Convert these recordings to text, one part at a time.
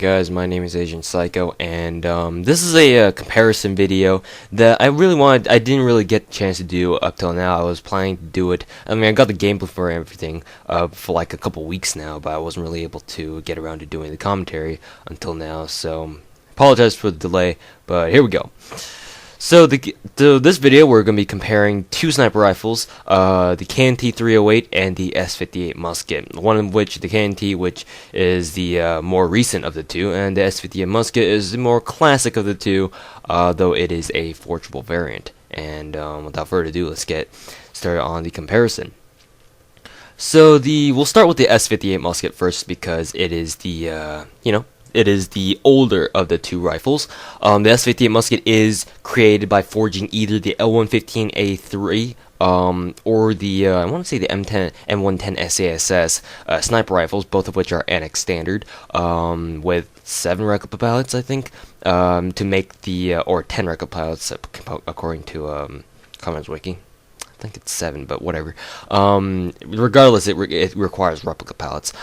guys, my name is Agent Psycho, and this is a comparison video that I didn't really get a chance to do up till now. I was planning to do it, I got the gameplay for everything for like a couple weeks now, but I wasn't really able to get around to doing the commentary until now, so apologize for the delay, but here we go. So this video we're going to be comparing two sniper rifles, the KNT-308 and the S58 Musket. One of which, the KNT, which is the more recent of the two, and the S58 Musket is the more classic of the two, though it is a forgeable variant. And without further ado, let's get started on the comparison. So we'll start with the S58 Musket first because it is the it is the older of the two rifles. The S58 Musket is created by forging either the L115A3 or the I want to say the M110 SASS sniper rifles, both of which are NX standard, with 7 replica pellets, I think, to make the or 10 replica pellets according to Commons Wiki. I think it's 7, but whatever. Regardless, it requires replica pellets.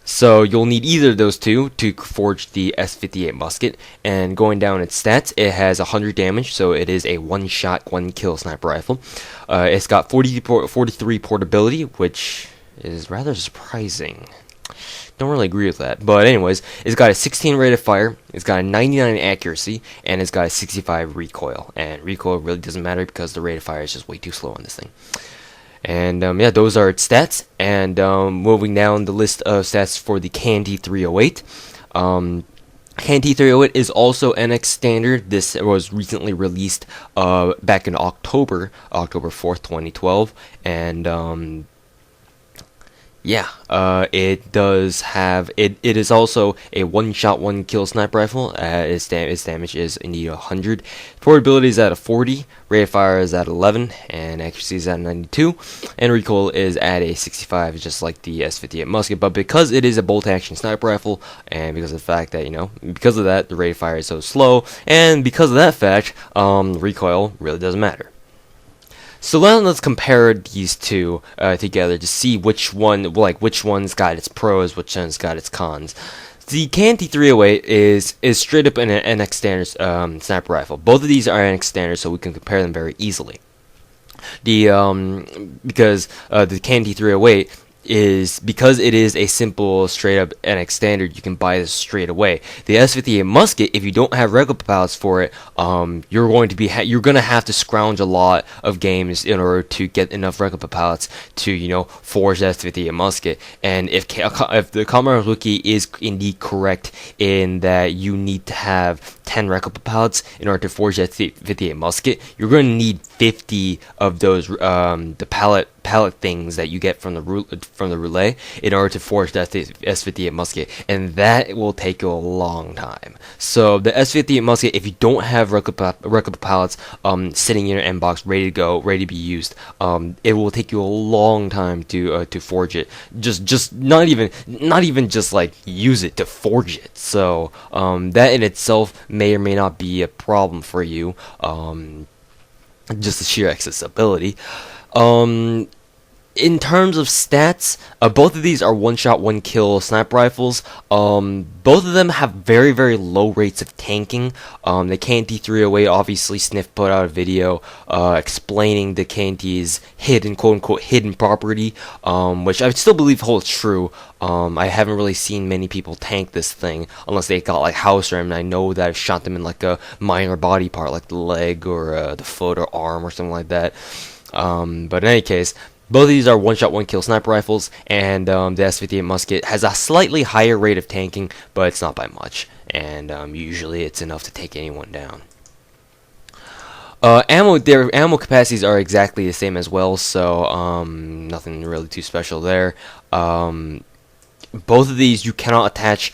So you'll need either of those two to forge the S58 Musket, and going down its stats, it has 100 damage, so it is a one-shot, one-kill sniper rifle. It's got 43 portability, which is rather surprising. Don't really agree with that, but anyways, it's got a 16 rate of fire, it's got a 99 accuracy, and it's got a 65 recoil. And recoil really doesn't matter because the rate of fire is just way too slow on this thing. And yeah, those are its stats. And moving down the list of stats for the KNT-308. KNT-308 is also NX standard. This was recently released back in October 4th, 2012. And yeah, it does have it is also a one-shot, one-kill sniper rifle. Its damage is indeed 100. Portability is at a 40. Rate of fire is at 11, and accuracy is at 92. And recoil is at a 65, just like the S58 Musket. But because it is a bolt-action sniper rifle, and because of the fact that because of that, the rate of fire is so slow, and because of that fact, recoil really doesn't matter. So let's compare these two together to see which one's got its pros, which one's got its cons. The KNT-308 is straight up an NX standard sniper rifle. Both of these are NX standard, so we can compare them very easily. Because the KNT-308 because it is a simple straight up NX standard, you can buy this straight away. The S58 Musket, if you don't have replica pellets for it, you're gonna have to scrounge a lot of games in order to get enough replica pellets to forge the S58 Musket. And if the Commons Wiki is indeed correct in that you need to have 10 replica pellets in order to forge the S58 Musket, you're going to need 50 of those the pallet things that you get from the roulette in order to forge the S58 Musket, and that will take you a long time. So the S58 Musket, if you don't have replica pellets sitting in your inbox ready to go, ready to be used, it will take you a long time to forge it. Just not even just like use it to forge it. So that in itself may or may not be a problem for you. Just the sheer accessibility. In terms of stats, both of these are one-shot, one-kill sniper rifles. Both of them have very, very low rates of tanking. The KNT-308, obviously, Sniff put out a video explaining the KNT's quote-unquote hidden property, which I still believe holds true. I haven't really seen many people tank this thing unless they got like house ram, and I know that I've shot them in like a minor body part, like the leg or the foot or arm or something like that. But in any case, both of these are one-shot, one-kill sniper rifles, and the S58 Musket has a slightly higher rate of tanking, but it's not by much, and usually it's enough to take anyone down. Their ammo capacities are exactly the same as well, so nothing really too special there. Both of these you cannot attach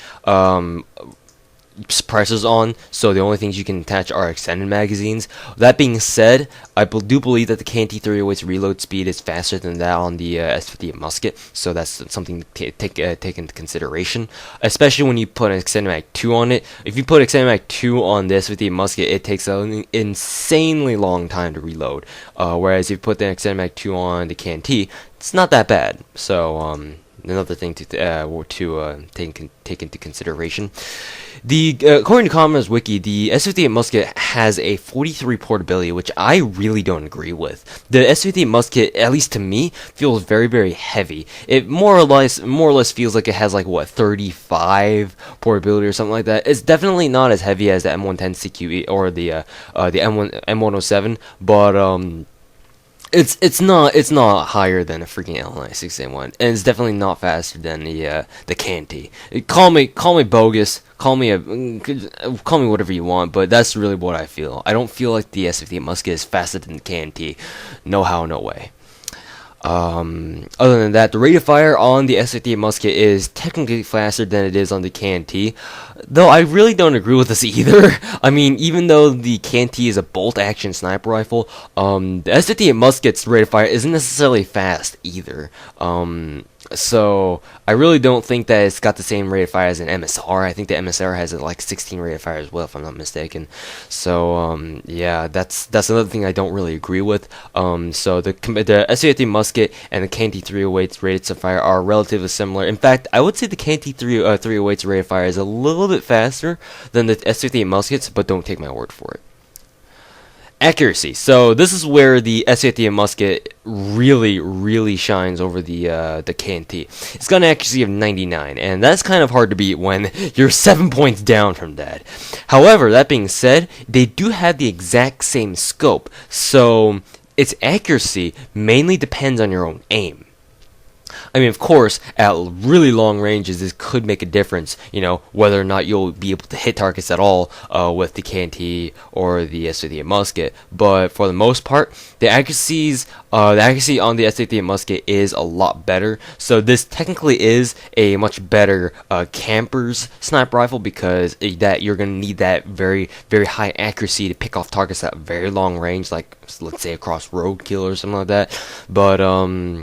suppressors on, so the only things you can attach are extended magazines. That being said, I do believe that the KNT-308's reload speed is faster than that on the S58 Musket, so that's something to take into consideration, especially when you put an extended mag 2 on it. If you put extended mag 2 on the S58 Musket, it takes an insanely long time to reload, whereas if you put the extended mag 2 on the KNT, it's not that bad. So another thing to take into consideration. The according to Commonwealth's Wiki, the S58 Musket has a 43 portability, which I really don't agree with. The S58 Musket, at least to me, feels very, very heavy. It more or less feels like it has like what 35 portability or something like that. It's definitely not as heavy as the M110 CQE or the M107, but it's not higher than a freaking L96A1, and it's definitely not faster than the KNT. Call me bogus, call me whatever you want, but that's really what I feel. I don't feel like the S58 Musket is faster than the KNT. No how, no way. Other than that, the rate of fire on the S58 Musket is technically faster than it is on the KNT, though I really don't agree with this either. I mean, even though the KNT is a bolt-action sniper rifle, the S58 Musket's rate of fire isn't necessarily fast either. So I really don't think that it's got the same rate of fire as an MSR. I think the MSR has like 16 rate of fire as well, if I'm not mistaken. So yeah, that's another thing I don't really agree with. So the S58 Musket and the KNT-308's rates of fire are relatively similar. In fact, I would say the KNT-308's rate of fire is a little bit faster than the S58 Muskets, but don't take my word for it. Accuracy. So this is where the S58 Musket really shines over the KNT. It's got an accuracy of 99, and that's kind of hard to beat when you're 7 points down from that. However, that being said, they do have the exact same scope, so its accuracy mainly depends on your own aim. I mean, of course, at really long ranges, this could make a difference, you know, whether or not you'll be able to hit targets at all with the KNT or the S58 Musket. But for the most part, the accuracy on the S58 Musket is a lot better. So this technically is a much better camper's sniper rifle, because that you're going to need that very high accuracy to pick off targets at very long range, like let's say across roadkill or something like that. But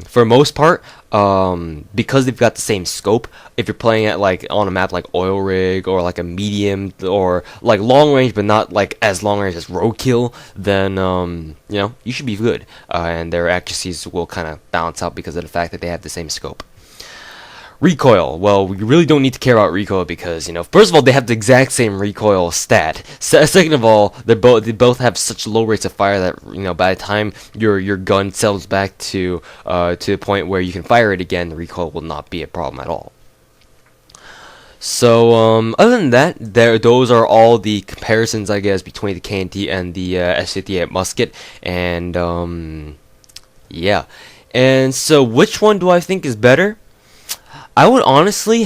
for the most part, because they've got the same scope, if you're playing at like on a map like Oil Rig or like a medium or like long range but not like as long range as roadkill, then you know, you should be good, and their accuracies will kind of balance out because of the fact that they have the same scope. Recoil. Well, we really don't need to care about recoil because, you know, first of all, they have the exact same recoil stat. Second of all, they both have such low rates of fire that, you know, by the time your gun settles back to the point where you can fire it again, the recoil will not be a problem at all. So, other than that, those are all the comparisons, I guess, between the KNT and the S58 Musket, and yeah. And so, which one do I think is better? I honestly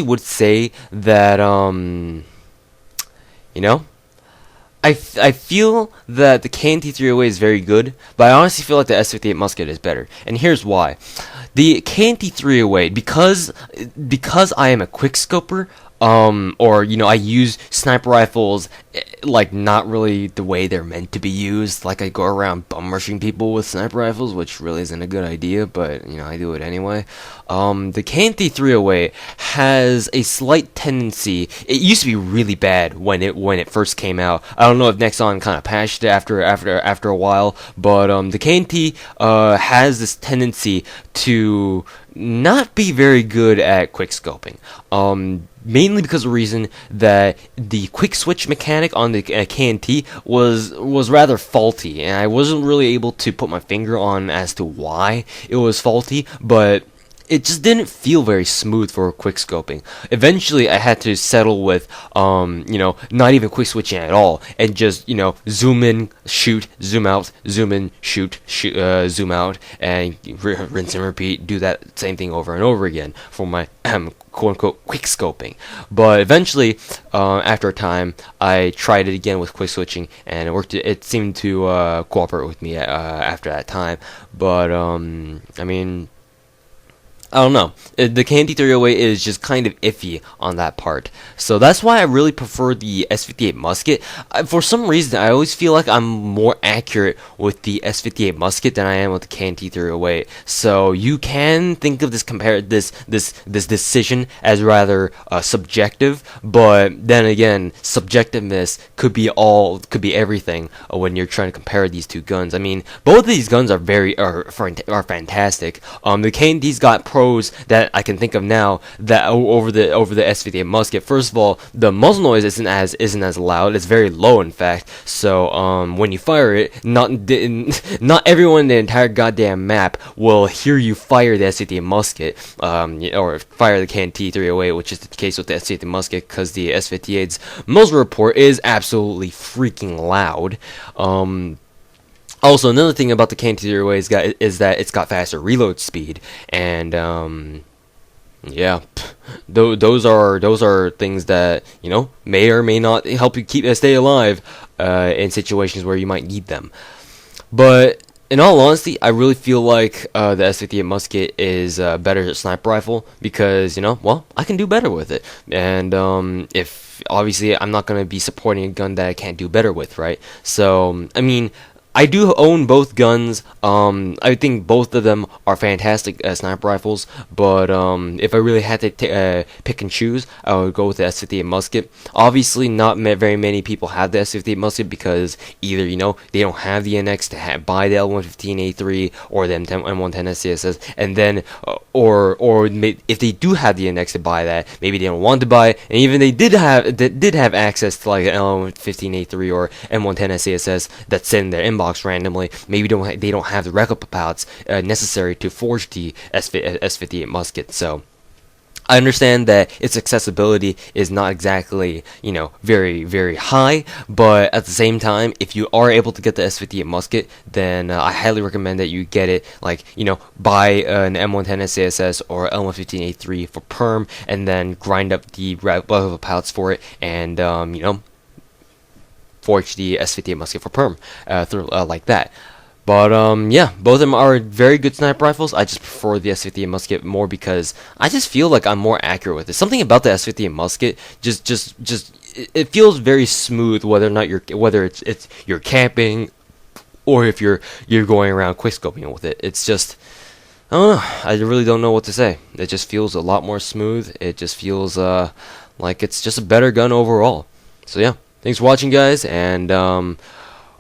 would say that, you know, I feel that the KNT-308 is very good, but I honestly feel like the S58 Musket is better, and here's why. The KNT-308, because I am a quickscoper, or, you know, I use sniper rifles like not really the way they're meant to be used. Like, I go around bum rushing people with sniper rifles, which really isn't a good idea, but, you know, I do it anyway. The KNT-308 has a slight tendency. It used to be really bad when it first came out. I don't know if Nexon kind of patched it after a while, but the KNT has this tendency to not be very good at quickscoping. Mainly because of the reason that the quick switch mechanic on the KNT was rather faulty, and I wasn't really able to put my finger on as to why it was faulty, but it just didn't feel very smooth for quick scoping. Eventually, I had to settle with, you know, not even quick switching at all, and just, you know, zoom in, shoot, zoom out, zoom in, shoot, zoom out, and rinse and repeat. Do that same thing over and over again for my quote-unquote quick scoping. But eventually, after a time, I tried it again with quick switching, and it worked. It seemed to cooperate with me after that time. But I mean, I don't know. The KNT-308 is just kind of iffy on that part. So that's why I really prefer the S58 Musket. For some reason, I always feel like I'm more accurate with the S58 Musket than I am with the KNT-308. So you can think of this decision as rather subjective, but then again, subjectiveness could be everything when you're trying to compare these two guns. I mean, both of these guns are fantastic. The KNT's got pros that I can think of now that over the S58 musket. First of all, the muzzle noise isn't as loud. It's very low, in fact. So when you fire it, not everyone in the entire goddamn map will hear you fire the S58 musket, or fire the KNT-308, which is the case with the S58 musket, because the S58's muzzle report is absolutely freaking loud. Also, another thing about the KNT-308 is that it's got faster reload speed, and yeah, those are things that, you know, may or may not help you stay alive in situations where you might need them. But in all honesty, I really feel like the S58 musket is better as a sniper rifle because, you know, well, I can do better with it. And if obviously I'm not gonna be supporting a gun that I can't do better with, right? So I mean, I do own both guns. I think both of them are fantastic sniper rifles, but if I really had to pick and choose, I would go with the S58 musket. Obviously, not very many people have the S58 musket because either, you know, they don't have the NX to buy the L115A3 or the M110 SCSS, and then or if they do have the NX to buy that, maybe they don't want to buy it, and even they did have access to like an L115A3 or M110 SCSS that's in their inbox randomly, maybe they don't have the replica pallets necessary to forge the S58 musket. So I understand that its accessibility is not exactly, you know, very high, but at the same time, if you are able to get the S58 musket, then I highly recommend that you get it. Like, you know, buy an M110 SCSS or L115A3 for perm, and then grind up the replica pallets for it, and you know, forge the S58 musket for perm like that. But yeah, both of them are very good sniper rifles. I just prefer the S58 musket more because I just feel like I'm more accurate with it. Something about the S58 musket just it feels very smooth, whether or not you're camping or if you're going around quickscoping with it. It's just, I don't know. I really don't know what to say. It just feels a lot more smooth. It just feels like it's just a better gun overall. So yeah. Thanks for watching, guys, and hope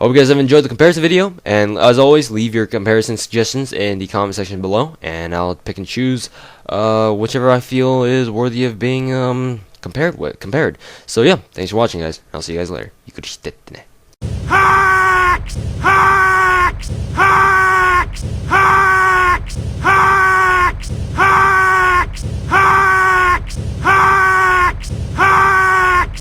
you guys have enjoyed the comparison video. And as always, leave your comparison suggestions in the comment section below, and I'll pick and choose whichever I feel is worthy of being compared. So yeah, thanks for watching, guys. I'll see you guys later.